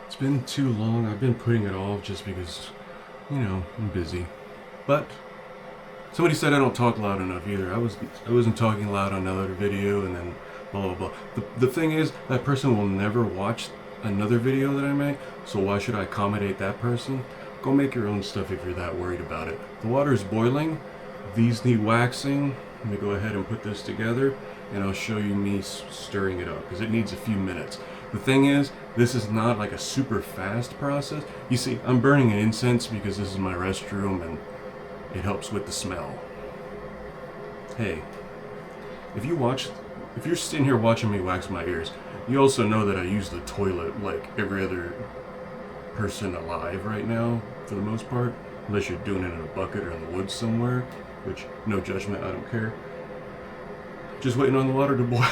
It's been too long. I've been putting it off just because, I'm busy. But somebody said I don't talk loud enough either. I wasn't talking loud on another video, and then blah blah blah. The thing is, that person will never watch another video that I make. So why should I accommodate that person? Go make your own stuff if you're that worried about it. The water is boiling. These need waxing. Let me go ahead and put this together, and I'll show you me stirring it up because it needs a few minutes. The thing is, this is not like a super fast process. You see, I'm burning an incense because this is my restroom and it helps with the smell. Hey, if you watch, if you're sitting here watching me wax my ears, you also know that I use the toilet like every other person alive right now, for the most part, unless you're doing it in a bucket or in the woods somewhere, which, no judgment, I don't care. Just waiting on the water to boil.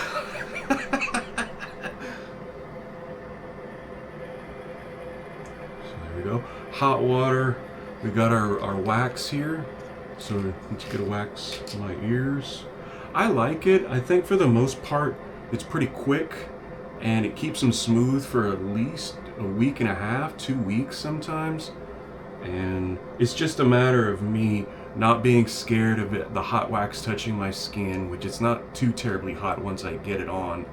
So there we go. Hot water. We got our wax here. So let's get a wax my ears. I like it. I think for the most part, it's pretty quick and it keeps them smooth for at least a week and a half, 2 weeks sometimes. And it's just a matter of me not being scared of the hot wax touching my skin, which it's not too terribly hot once I get it on.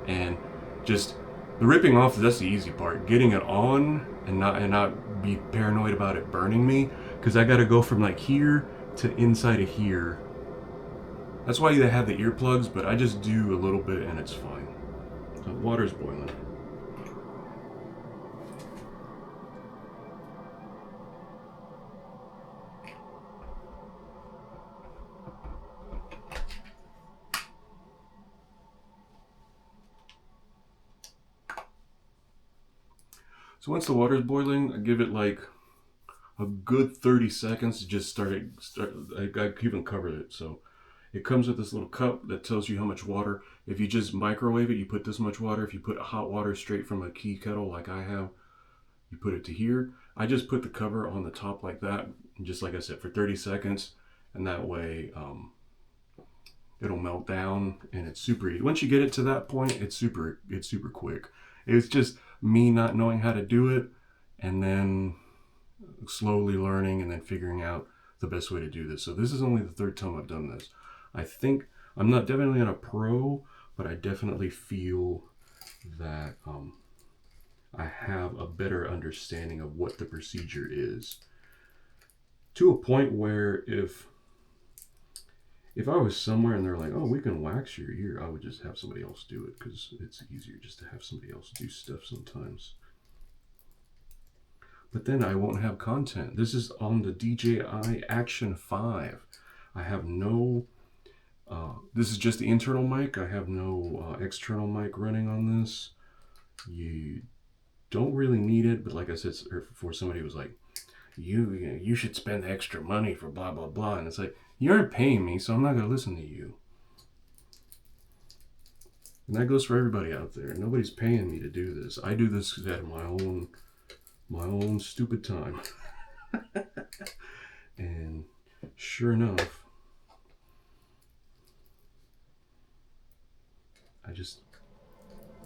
And just the ripping off, that's the easy part. Getting it on and not be paranoid about it burning me, because I got to go from like here to inside of here. That's why they have the earplugs, but I just do a little bit and it's fine. So water's boiling. So once the water's boiling, I give it like a good 30 seconds to just I even covered it. So it comes with this little cup that tells you how much water. If you just microwave it, you put this much water. If you put hot water straight from a key kettle like I have, you put it to here. I just put the cover on the top like that, and just like I said, for 30 seconds, and that way it'll melt down, and it's super easy. Once you get it to that point, it's super quick. It's just me not knowing how to do it, and then slowly learning, and then figuring out the best way to do this. So this is only the third time I've done this. I think I'm not definitely not a pro, but I definitely feel that I have a better understanding of what the procedure is, to a point where if I was somewhere and they're like, "Oh, we can wax your ear," I would just have somebody else do it because it's easier just to have somebody else do stuff sometimes. But then I won't have content. This is on the DJI Action 5. I have no, this is just the internal mic. I have no external mic running on this. You don't really need it, but like I said, for somebody who was like, you should spend the extra money for blah, blah, blah. And it's like, you aren't paying me, so I'm not going to listen to you. And that goes for everybody out there. Nobody's paying me to do this. I do this at my own stupid time. And sure enough, I don't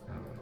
know.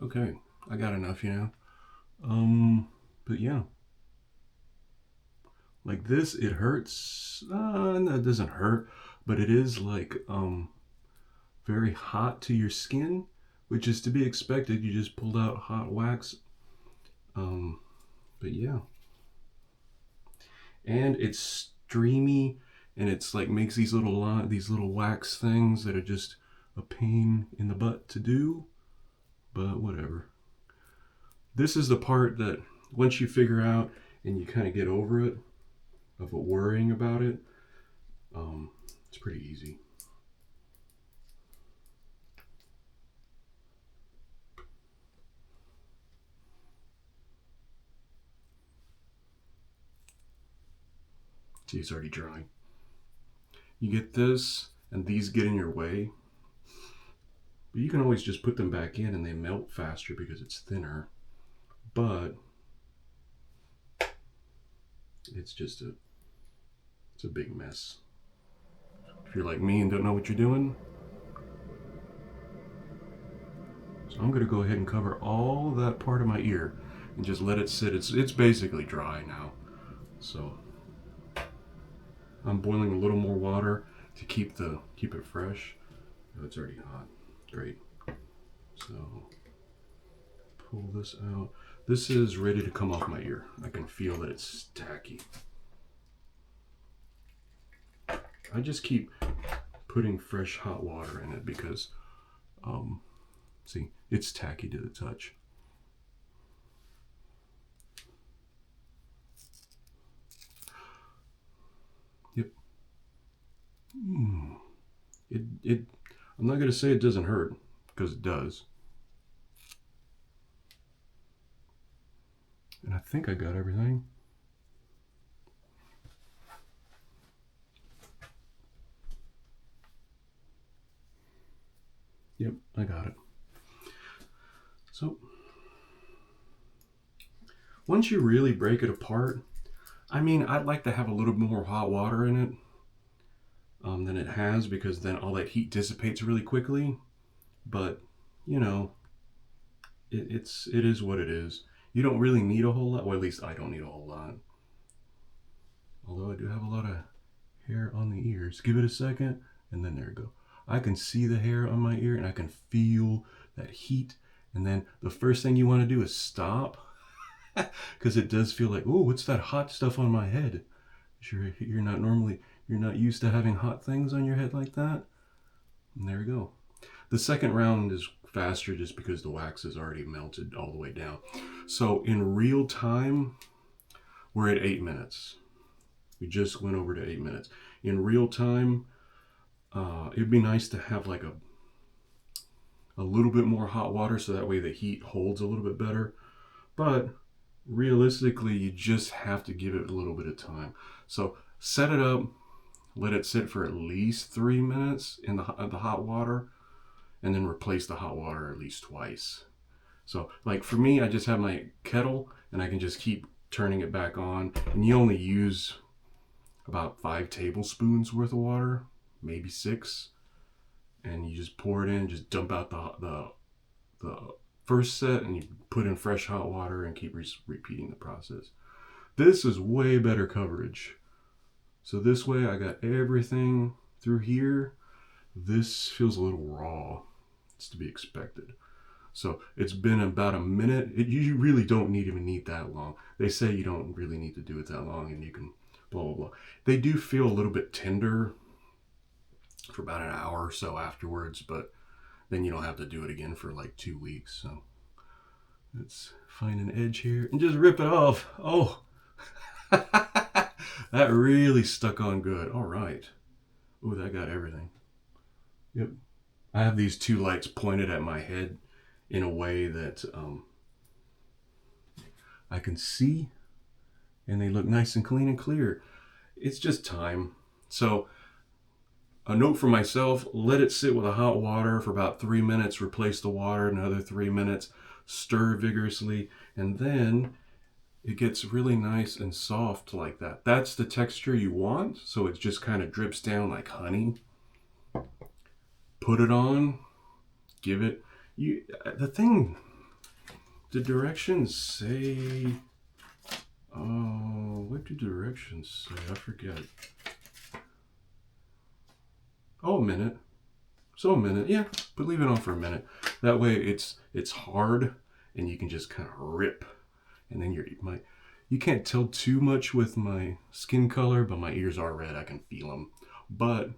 Okay, I got enough, But yeah. Like this, it hurts. No, it doesn't hurt, but it is like very hot to your skin, which is to be expected. You just pulled out hot wax. But yeah, and it's streamy, and it's like makes these little wax things that are just a pain in the butt to do. But whatever. This is the part that once you figure out and you kind of get over it, of worrying about it, it's pretty easy. See, it's already drying. You get this, and these get in your way. But you can always just put them back in and they melt faster because it's thinner. But it's just it's a big mess. If you're like me and don't know what you're doing. So I'm gonna go ahead and cover all that part of my ear and just let it sit. It's basically dry now. So I'm boiling a little more water to keep it fresh. Oh, it's already hot. Great. So pull this out. This is ready to come off my ear. I can feel that it's tacky. I just keep putting fresh hot water in it because, see, it's tacky to the touch. Yep. I'm not gonna say it doesn't hurt because it does. And I think I got everything. Yep, I got it. So, once you really break it apart, I mean, I'd like to have a little more hot water in it than it has, because then all that heat dissipates really quickly. But, you know, it is what it is. You don't really need a whole lot. Well, at least I don't need a whole lot. Although I do have a lot of hair on the ears. Give it a second, and then there you go. I can see the hair on my ear, and I can feel that heat. And then the first thing you want to do is stop, because it does feel like, oh, what's that hot stuff on my head? You're not used to having hot things on your head like that. And there you go. The second round is faster just because the wax is already melted all the way down. So in real time, we're at 8 minutes. We just went over to 8 minutes. In real time, it'd be nice to have like a little bit more hot water so that way the heat holds a little bit better. But realistically, you just have to give it a little bit of time. So set it up, let it sit for at least 3 minutes in the hot water, and then replace the hot water at least twice. So like for me, I just have my kettle and I can just keep turning it back on, and you only use about 5 tablespoons worth of water, maybe 6, and you just pour it in, just dump out the first set, and you put in fresh hot water and keep repeating the process. This is way better coverage. So this way I got everything through here. This feels a little raw. It's to be expected. So it's been about a minute. You really don't even need that long. They say you don't really need to do it that long, and you can blah, blah, blah. They do feel a little bit tender for about an hour or so afterwards, but then you don't have to do it again for like 2 weeks. So let's find an edge here and just rip it off. Oh, that really stuck on good. All right. Oh, that got everything. Yep. I have these 2 lights pointed at my head in a way that I can see, and they look nice and clean and clear. It's just time. So a note for myself, let it sit with a hot water for about 3 minutes, replace the water, another 3 minutes, stir vigorously, and then it gets really nice and soft like that. That's the texture you want, so it just kind of drips down like honey. Put it on, give it, the directions say, oh, what do directions say? I forget. Oh, a minute. So a minute, yeah, but leave it on for a minute. That way it's hard and you can just kind of rip. And then you can't tell too much with my skin color, but my ears are red. I can feel them. But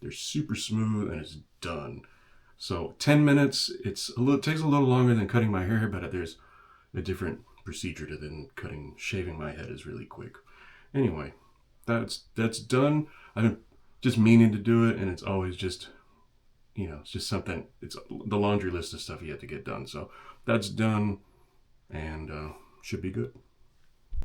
they're super smooth and it's done. So 10 minutes, it takes a little longer than cutting my hair, but there's a different procedure to than shaving my head is really quick. Anyway, that's done. I've been just meaning to do it, and it's always just, it's just something, it's the laundry list of stuff you have to get done. So that's done, and should be good.